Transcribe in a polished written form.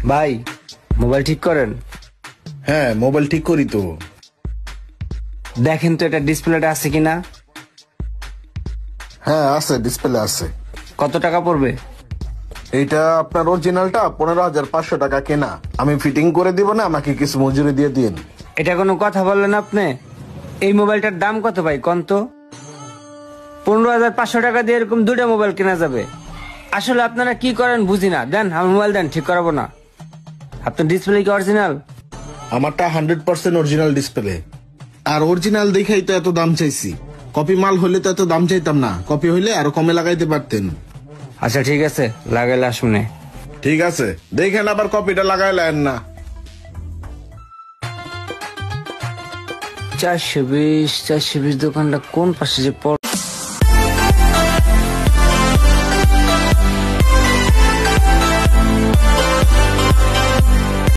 ভাই মোবাইল ঠিক করেন? হ্যাঁ মোবাইল ঠিক করি তো। দেখেন তো এটা ডিসপ্লেটা আছে কিনা। হ্যাঁ আছে, ডিসপ্লে আছে। কত টাকা পড়বে? এইটা আপনার অরিজিনালটা 15,500 টাকা কেনা। আমি ফিটিং করে দিব না, আমাকে কিছু মজুরি দিয়ে দিন। এটা কোনো কথা বললেন আপনি? এই মোবাইলটার দাম কত ভাই কোন তো? 15,500 টাকা দিয়ে এরকম দুটো মোবাইল কেনা যাবে? আসলে আপনারা কি করেন বুঝি না। দেন আমার মোবাইল দেন, ঠিক করাবো না। আপনার ডিসপ্লে কি অরিজিনাল? আমারটা 100% অরিজিনাল ডিসপ্লে। আর অরিজিনাল দেখাই তো এত দাম চাইছি। কপি মাল হলে তো এত দাম চাইতাম না, কপি হইলে আরো কমে লাগাইতে পারতেন। আচ্ছা ঠিক আছে, লাগাইলে আসুন। ঠিক আছে, দেখেন আবার কপিটা লাগাইলেন না। 420 দোকানটা কোন পাশে যে